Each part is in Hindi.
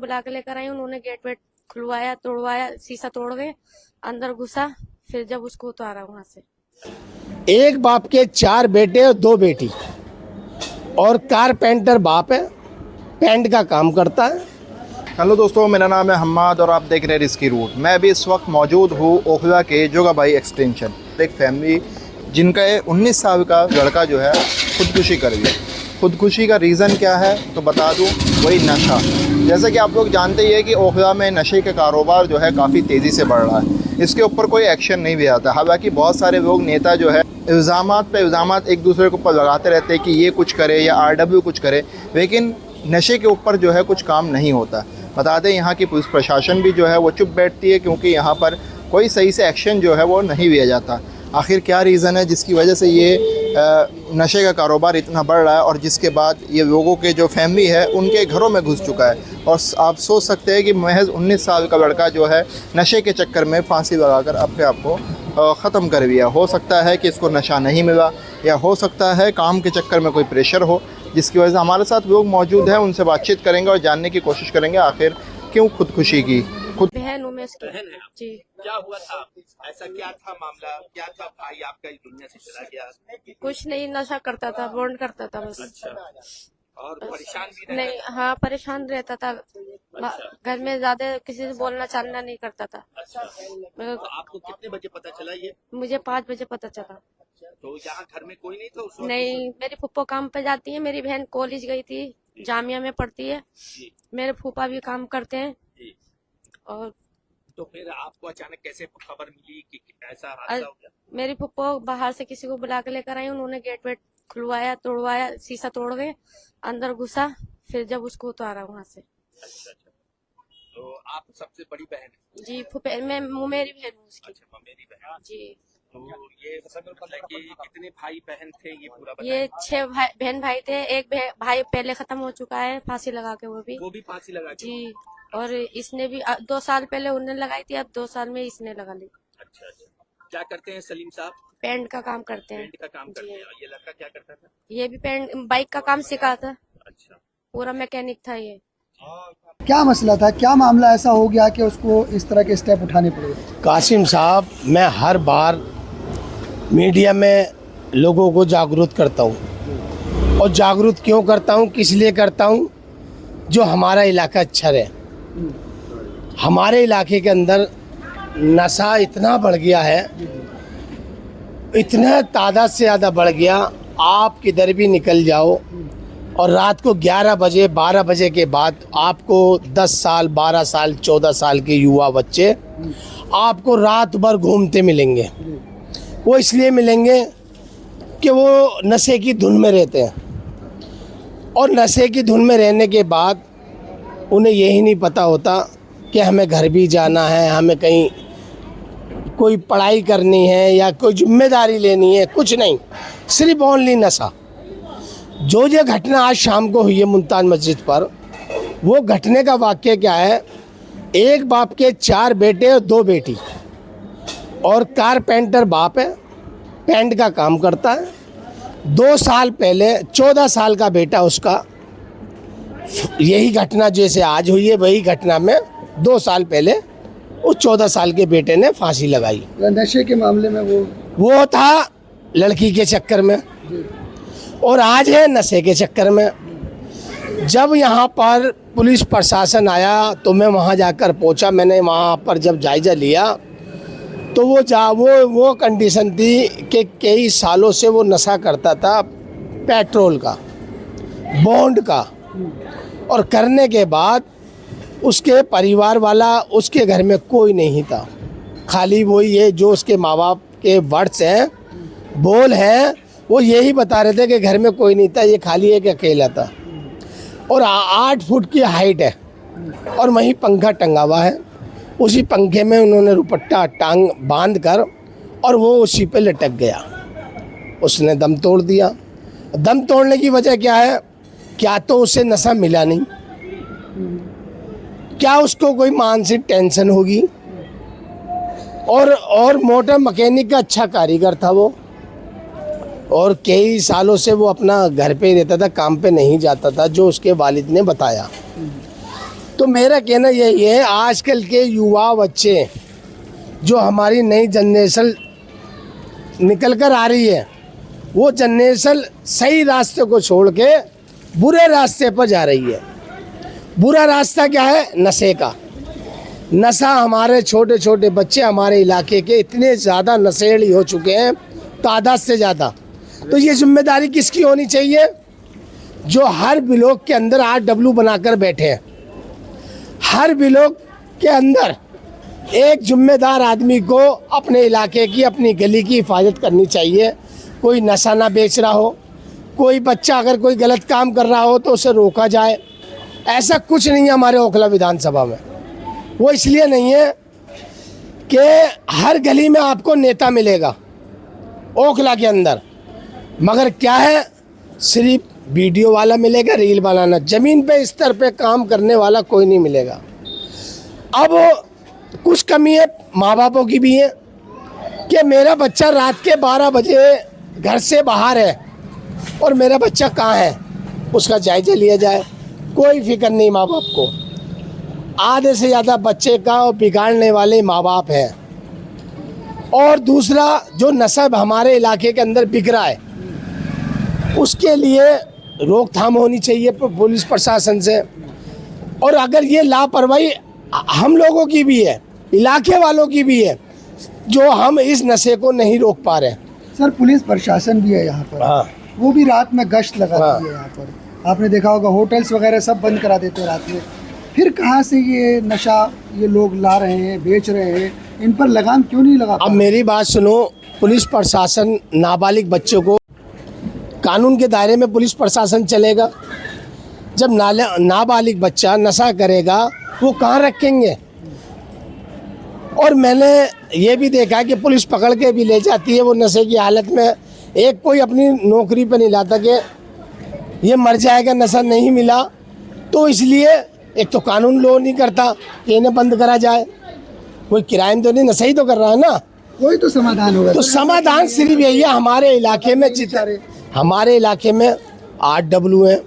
बुला के लेकर आई, उन्होंने गेट वेट खुलवाया, तोड़वाया, शीशा तोड़ गए, अंदर घुसा, फिर जब उसको उतारा वहां से। एक बाप के 4 बेटे और 2 बेटी, और कारपेंटर बाप है, पेंट का काम करता है। हेलो दोस्तों, मेरा नाम है हम्माद और आप देख रहे हैं रिस्की रूट। मैं अभी इस वक्त मौजूद हूँ ओखला के जोगाबाई एक्सटेंशन। एक फैमिली जिनका 19 साल का लड़का जो है खुदकुशी कर लिया। खुदकुशी का रीज़न क्या है तो बता दूँ, वही नशा। जैसा कि आप लोग जानते ही है कि ओखला में नशे का कारोबार जो है काफ़ी तेज़ी से बढ़ रहा है। इसके ऊपर कोई एक्शन नहीं भी आता। हालांकि बहुत सारे लोग, नेता जो है, इल्ज़ामात पे इल्ज़ामात एक दूसरे के ऊपर लगाते रहते हैं कि ये कुछ करे या आरडब्ल्यू कुछ करे, लेकिन नशे के ऊपर जो है कुछ काम नहीं होता। बता दें, यहाँ की पुलिस प्रशासन भी जो है वो चुप बैठती है, क्योंकि यहाँ पर कोई सही से एक्शन जो है वो नहीं लिया जाता। आखिर क्या रीज़न है जिसकी वजह से ये नशे का कारोबार इतना बढ़ रहा है, और जिसके बाद ये लोगों के जो फैमिली है उनके घरों में घुस चुका है। और आप सोच सकते हैं कि महज 19 साल का लड़का जो है नशे के चक्कर में फांसी लगाकर अपने आप को ख़त्म कर दिया। हो सकता है कि इसको नशा नहीं मिला, या हो सकता है काम के चक्कर में कोई प्रेशर हो, जिसकी वजह से हमारे साथ लोग मौजूद हैं। उनसे बातचीत करेंगे और जानने की कोशिश करेंगे आखिर क्यों खुदकुशी की। बहन हूँ मैं उसकी। बहन है आप? जी। क्या हुआ था? ऐसा क्या था मामला? क्या था? भाई आपका इस दुनिया से चला गया? कुछ नहीं, नशा करता था, बॉन्ड करता था बस। अच्छा। और परेशान भी रहा? नहीं, हाँ, परेशान रहता था। घर में ज्यादा किसी से बोलना चालना नहीं करता था। अच्छा। तो आपको कितने बजे पता चला ये? मुझे 5 बजे पता चला। तो यहाँ घर में कोई नहीं था उस वक्त? नहीं, मेरी फूफा काम पे जाती है, मेरी बहन कॉलेज गई थी, जामिया में पढ़ती है, जी। मेरे फूफा भी काम करते हैं। जी। और तो फिर आपको अचानक कैसे खबर मिली कि ऐसा हादसा हो गया? मेरी फूफा बाहर से किसी को बुला के लेकर आई, उन्होंने गेट वेट खुलवाया, तोड़वाया, शीशा तोड़ गए, अंदर घुसा, फिर जब उसको उतारा वहां से। अच्छा अच्छा। तो आप सबसे बड़ी बहन है? जी, फूफे मैं मेरी बहन हूँ उसकी। अच्छा, मेरी बहन। जी। तो ये मतलब कि कितने भाई बहन थे ये पूरा ये बताएं? 6 बहन भाई थे। एक भाई पहले खत्म हो चुका है, फांसी लगा के, वो भी। फांसी लगा के? जी। और इसने भी 2 साल पहले उन्होंने लगाई थी, अब 2 साल में इसने लगा ली। अच्छा अच्छा। क्या करते हैं सलीम साहब? पेंट का काम करते हैं। पेंट का काम करते हैं। और ये लड़का क्या करता था? ये भी पेंट, बाइक का काम सिखाता, अच्छा। पूरा मैकेनिक था ये। क्या मसला था, क्या मामला ऐसा हो गया कि उसको इस तरह के स्टेप उठाने पड़े? कासिम साहब, मैं हर बार मीडिया में लोगों को जागरूक करता हूँ, और जागरूक क्यों करता हूँ, किस लिए करता हूँ, जो हमारा इलाका अच्छा रहे। हमारे इलाके के अंदर नशा इतना बढ़ गया है, इतना तादाद से ज़्यादा बढ़ गया। आप किधर भी निकल जाओ और रात को 11 बजे 12 बजे के बाद आपको 10 साल 12 साल 14 साल के युवा बच्चे आपको रात भर घूमते मिलेंगे। वो इसलिए मिलेंगे कि वो नशे की धुन में रहते हैं, और नशे की धुन में रहने के बाद उन्हें यही नहीं पता होता कि हमें घर भी जाना है, हमें कहीं कोई पढ़ाई करनी है या कोई जिम्मेदारी लेनी है, कुछ नहीं, सिर्फ ओनली नशा। जो घटना आज शाम को हुई है मुल्तान मस्जिद पर, वो घटने का वाक़या क्या है, एक बाप के 4 बेटे और 2 बेटी, और कारपेंटर बाप है, पेंट का काम करता है। 2 साल पहले 14 साल का बेटा उसका, यही घटना जैसे आज हुई है, वही घटना में 2 साल पहले उस 14 साल के बेटे ने फांसी लगाई। नशे के मामले में वो था लड़की के चक्कर में, और आज है नशे के चक्कर में। जब यहाँ पर पुलिस प्रशासन आया तो मैं वहाँ जाकर पहुँचा। मैंने वहाँ पर जब जायज़ा लिया तो वो कंडीशन थी कि कई सालों से वो नशा करता था, पेट्रोल का, बॉन्ड का, और करने के बाद उसके परिवार वाला, उसके घर में कोई नहीं था, खाली वो ये जो उसके माँ बाप के वर्ड्स हैं, बोल हैं, वो यही बता रहे थे कि घर में कोई नहीं था, ये खाली एक अकेला था। और 8 फुट की हाइट है, और वहीं पंखा टंगा हुआ है, उसी पंखे में उन्होंने रुपट्टा टांग बांध कर, और वो उसी पे लटक गया। उसने दम तोड़ दिया। दम तोड़ने की वजह क्या है? क्या तो उसे नशा मिला नहीं, क्या उसको कोई मानसिक टेंशन होगी, और मोटर मैकेनिक का अच्छा कारीगर था वो, और कई सालों से वो अपना घर पे ही रहता था, काम पे नहीं जाता था, जो उसके वालिद ने बताया। तो मेरा कहना यही है, आजकल के युवा बच्चे जो हमारी नई जनरेशन निकल कर आ रही है, वो जनरेशन सही रास्ते को छोड़ के बुरे रास्ते पर जा रही है। बुरा रास्ता क्या है? नशे का। नशा, हमारे छोटे छोटे बच्चे हमारे इलाके के इतने ज़्यादा नशेड़ी हो चुके हैं, तादाद से ज़्यादा। तो ये जिम्मेदारी किसकी होनी चाहिए? जो हर ब्लॉक के अंदर RW बनाकर बैठे हैं। हर ब्लॉक के अंदर एक जिम्मेदार आदमी को अपने इलाके की, अपनी गली की हिफाजत करनी चाहिए। कोई नशा ना बेच रहा हो, कोई बच्चा अगर कोई गलत काम कर रहा हो तो उसे रोका जाए। ऐसा कुछ नहीं है हमारे ओखला विधानसभा में। वो इसलिए नहीं है कि हर गली में आपको नेता मिलेगा ओखला के अंदर, मगर क्या है, सिर्फ वीडियो वाला मिलेगा, रील बनाना। ज़मीन पे स्तर पे काम करने वाला कोई नहीं मिलेगा। अब कुछ कमी है माँ बापों की भी है कि मेरा बच्चा रात के 12 बजे घर से बाहर है और मेरा बच्चा कहाँ है, उसका जायजा लिया जाए। कोई फिक्र नहीं माँ बाप को। आधे से ज़्यादा बच्चे का बिगाड़ने वाले माँ बाप हैं। और दूसरा, जो नशा हमारे इलाके के अंदर बिक रहा है, उसके लिए रोकथाम होनी चाहिए पुलिस प्रशासन से। और अगर ये लापरवाही हम लोगों की भी है, इलाके वालों की भी है, जो हम इस नशे को नहीं रोक पा रहे। सर, पुलिस प्रशासन भी है यहाँ पर। हाँ। वो भी रात में गश्त लगाती है यहाँ पर। आपने देखा होगा होटल्स वगैरह सब बंद करा देते हैं रात में। फिर कहाँ से ये नशा ये लोग ला रहे हैं, बेच रहे हैं? इन पर लगाम क्यों नहीं लगा? अब मेरी बात सुनो, पुलिस प्रशासन नाबालिग बच्चों को, कानून के दायरे में पुलिस प्रशासन चलेगा। जब नाबालिग बच्चा नशा करेगा वो कहाँ रखेंगे? और मैंने ये भी देखा कि पुलिस पकड़ के भी ले जाती है वो नशे की हालत में। एक कोई अपनी नौकरी पे नहीं लाता कि ये मर जाएगा, नशा नहीं मिला। तो इसलिए एक तो कानून लो नहीं करता कि इन्हें बंद करा जाए। कोई क्राइम तो नहीं, नशा ही तो कर रहा है ना। कोई तो समाधान होगा। तो समाधान सिर्फ यही है, हमारे इलाके में हमारे इलाके में RW हैं,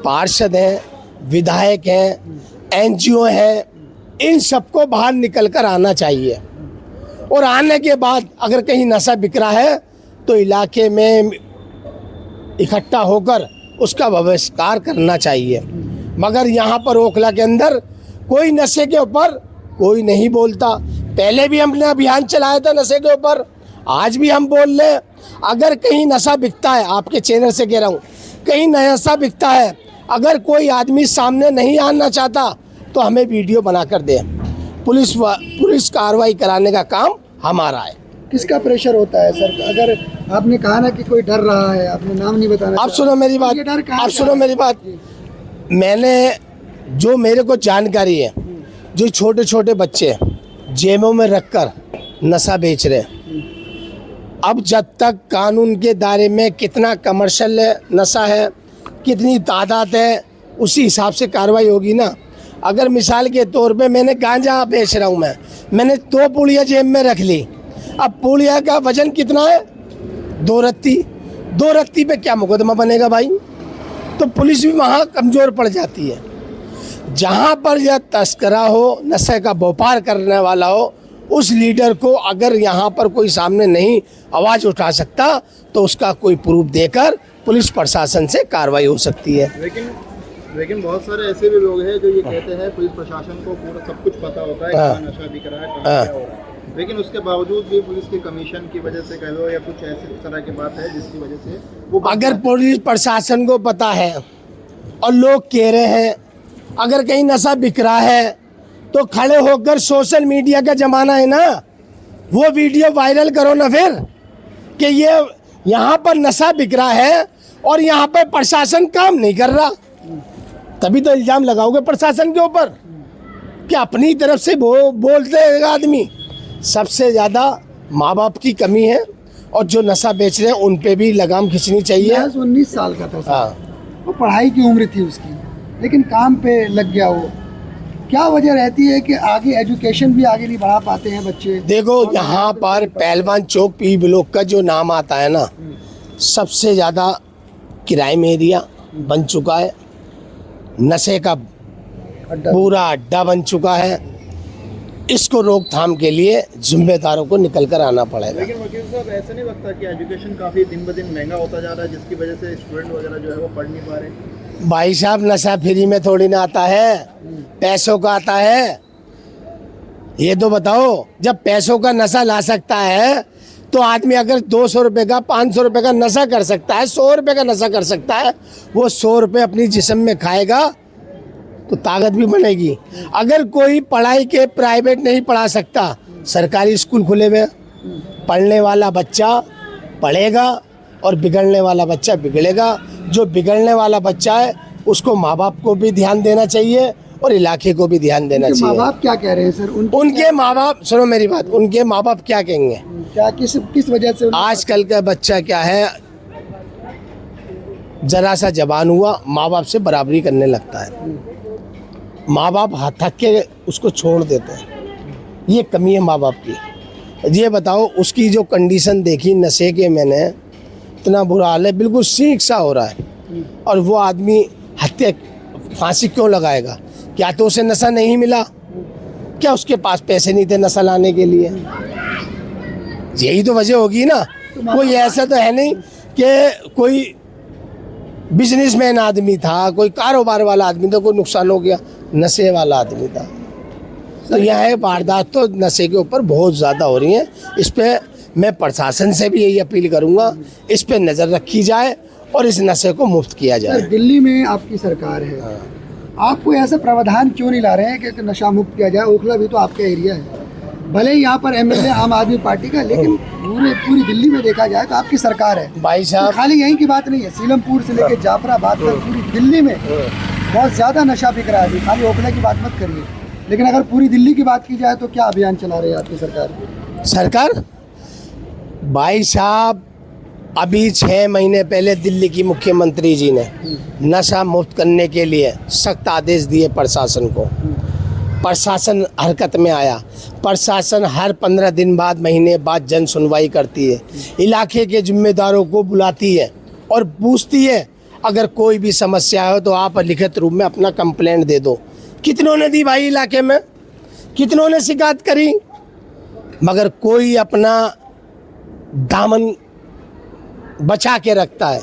पार्षद हैं, विधायक हैं, NGO हैं, इन सबको बाहर निकल कर आना चाहिए। और आने के बाद अगर कहीं नशा बिक रहा है तो इलाके में इकट्ठा होकर उसका बहिष्कार करना चाहिए। मगर यहाँ पर ओखला के अंदर कोई नशे के ऊपर कोई नहीं बोलता। पहले भी हमने अभियान चलाया था नशे के ऊपर, आज भी हम बोल रहे हैं। अगर कहीं नशा बिकता है, आपके चैनल से कह रहा हूँ, कहीं नशा बिकता है, अगर कोई आदमी सामने नहीं आना चाहता तो हमें वीडियो बनाकर दे। पुलिस कार्रवाई कराने का काम हमारा है। किसका प्रेशर होता है सर? अगर आपने कहा ना कि कोई डर रहा है, आपने नाम नहीं बताना। आप सुनो मेरी बात, आप सुनो मेरी बात। मैंने जो मेरे को जानकारी है, जो छोटे छोटे बच्चे जेबों में रखकर नशा बेच रहे हैं, अब जब तक कानून के दायरे में कितना कमर्शियल नशा है, कितनी तादाद है, उसी हिसाब से कार्रवाई होगी ना। अगर मिसाल के तौर पे मैंने गांजा बेच रहा हूँ, मैंने 2 पुड़िया जेब में रख ली। अब पुड़िया का वजन कितना है? 2 रत्ती। 2 रत्ती पे क्या मुकदमा बनेगा भाई? तो पुलिस भी वहाँ कमज़ोर पड़ जाती है। जहाँ पर यह तस्करा हो, नशे का व्यापार करने वाला हो, उस लीडर को अगर यहाँ पर कोई सामने नहीं आवाज़ उठा सकता तो उसका कोई प्रूफ देकर पुलिस प्रशासन से कार्रवाई हो सकती है। लेकिन बहुत सारे ऐसे भी लोग हैं जो ये कहते हैं पुलिस प्रशासन को पूरा सब कुछ पता होता है, कहाँ नशा बिक रहा है, कहाँ क्या हो रहा है, लेकिन उसके बावजूद भी पुलिस के कमीशन की वजह से कह लो या कुछ ऐसी तरह की बात है जिसकी वजह से वो। अगर पुलिस प्रशासन को पता है और लोग कह रहे हैं अगर कहीं नशा बिक रहा है तो खड़े होकर, सोशल मीडिया का ज़माना है ना, वो वीडियो वायरल करो ना फिर कि ये यहाँ पर नशा बिक रहा है और यहाँ पर प्रशासन काम नहीं कर रहा। तभी तो इल्ज़ाम लगाओगे प्रशासन के ऊपर कि अपनी तरफ से बोलते हैं आदमी। सबसे ज़्यादा माँ बाप की कमी है और जो नशा बेच रहे हैं उन पे भी लगाम खींचनी चाहिए। 19 साल का था सर। हाँ। वो पढ़ाई की उम्र थी उसकी, लेकिन काम पे लग गया वो। क्या वजह रहती है कि आगे एजुकेशन भी आगे नहीं बढ़ा पाते हैं बच्चे? देखो, यहाँ पर पहलवान चौक पी ब्लॉक का जो नाम आता है ना, सबसे ज़्यादा क्राइम एरिया बन चुका है, नशे का अड्डा। पूरा अड्डा बन चुका है। इसको रोकथाम के लिए जिम्मेदारों को निकल कर आना पड़ेगा। लेकिन वकील साहब ऐसा नहीं लगता कि एजुकेशन काफ़ी दिन ब दिन महंगा होता जा रहा है, जिसकी वजह से स्टूडेंट वगैरह जो है वो पढ़ नहीं पा रहे? भाई साहब, नशा फ्री में थोड़ी ना आता है, पैसों का आता है। ये तो बताओ, जब पैसों का नशा ला सकता है तो आदमी अगर 200 रुपये का 500 रुपये का नशा कर सकता है, 100 रुपये का नशा कर सकता है, वो 100 रुपये अपनी जिस्म में खाएगा तो ताकत भी बनेगी। अगर कोई पढ़ाई के प्राइवेट नहीं पढ़ा सकता, सरकारी स्कूल खुले हुए, पढ़ने वाला बच्चा पढ़ेगा और बिगड़ने वाला बच्चा बिगड़ेगा। जो बिगड़ने वाला बच्चा है उसको माँ बाप को भी ध्यान देना चाहिए और इलाके को भी ध्यान देना माँ चाहिए। बाप क्या कह रहे हैं सर? उनके माँ बाप, सुनो मेरी बात, उनके माँ बाप क्या कहेंगे? क्या किस वजह से आजकल का बच्चा क्या है, जरा सा जवान हुआ माँ बाप से बराबरी करने लगता है। माँ बाप हाथ थक के उसको छोड़ देते हैं। ये कमी है माँ बाप की। ये बताओ, उसकी जो कंडीशन देखी नशे के, मैंने इतना बुरा हाल है, बिल्कुल सीख सा हो रहा है। और वो आदमी हत्या, फांसी क्यों लगाएगा? क्या तो उसे नशा नहीं मिला? क्या उसके पास पैसे नहीं थे नशा लाने के लिए? यही तो वजह होगी ना। कोई ऐसा तो है नहीं कि कोई बिजनेसमैन आदमी था, कोई कारोबार वाला आदमी था, कोई नुकसान हो गया, नशे वाला आदमी था। तो यह वारदात तो नशे के ऊपर बहुत ज़्यादा हो रही है। इस पे मैं प्रशासन से भी यही अपील करूंगा, इस पे नज़र रखी जाए और इस नशे को मुक्त किया जाए। सर, दिल्ली में आपकी सरकार है, आप कोई ऐसा प्रावधान क्यों नहीं ला रहे हैं कि नशा मुक्त किया जाए? ओखला भी तो आपका एरिया है, भले ही यहाँ पर एमएलए आम आदमी पार्टी का, लेकिन पूरी दिल्ली में देखा जाए तो आपकी सरकार है। भाई साहब, तो खाली यहीं की बात नहीं है, सीलमपुर से लेकर जाफराबाद तक पूरी दिल्ली में बहुत ज़्यादा नशा बिक रहा है। खाली ओखला की बात मत करिए, लेकिन अगर पूरी दिल्ली की बात की जाए तो क्या अभियान चला रही है आपकी सरकार? भाई साहब, अभी 6 महीने पहले दिल्ली की मुख्यमंत्री जी ने नशा मुक्त करने के लिए सख्त आदेश दिए प्रशासन को। प्रशासन हरकत में आया। प्रशासन हर 15 दिन बाद, महीने बाद जन सुनवाई करती है, इलाके के जिम्मेदारों को बुलाती है और पूछती है अगर कोई भी समस्या हो तो आप लिखित रूप में अपना कंप्लेंट दे दो। कितनों ने दी भाई इलाके में? कितनों ने शिकायत करी? मगर कोई अपना दामन बचा के रखता है,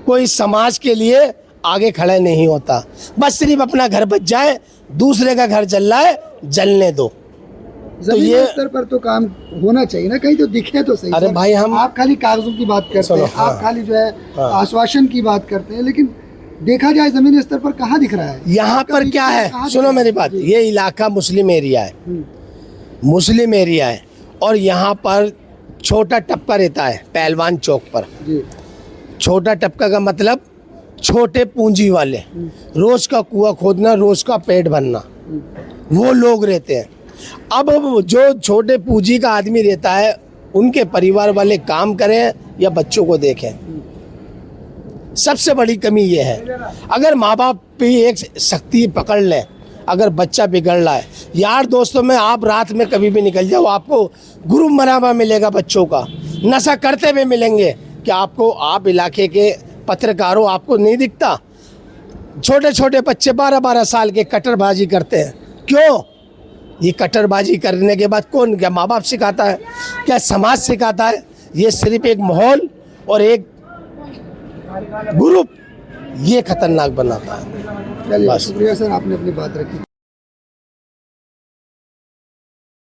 कोई समाज के लिए आगे खड़ा नहीं होता। बस सिर्फ अपना घर बच जाए, दूसरे का घर जल रहा है, जलने दो। तो ये स्तर पर तो काम होना चाहिए ना, कहीं तो दिखे तो सही। अरे सर, भाई, हम आप खाली कागजों की बात करते हैं, हाँ, आप खाली जो है आश्वासन की बात करते हैं, लेकिन देखा जाए जमीनी स्तर पर कहाँ दिख रहा है? यहाँ पर क्या है, सुनो मेरी बात, ये इलाका मुस्लिम एरिया है, मुस्लिम एरिया है और यहाँ पर छोटा टपका रहता है पहलवान चौक पर। छोटा टपका का मतलब छोटे पूंजी वाले, रोज का कुआं खोदना, रोज का पेट भरना, वो लोग रहते हैं। अब जो छोटे पूंजी का आदमी रहता है, उनके परिवार वाले काम करें या बच्चों को देखें। सबसे बड़ी कमी ये है, अगर माँ बाप भी एक सख्ती पकड़ लें, अगर बच्चा बिगड़ रहा है, यार दोस्तों में आप रात में कभी भी निकल जाओ, आपको ग्रुप मरामा मिलेगा बच्चों का, नशा करते हुए मिलेंगे। क्या आपको, आप इलाके के पत्रकारों, आपको नहीं दिखता? छोटे छोटे बच्चे 12-12 साल के कट्टरबाजी करते हैं। क्यों? ये कट्टरबाजी करने के बाद कौन, क्या माँ बाप सिखाता है? क्या समाज सिखाता है? ये सिर्फ एक माहौल और एक ग्रुप ये खतरनाक बनाता है। चलिए, शुक्रिया सर, आपने अपनी बात रखी।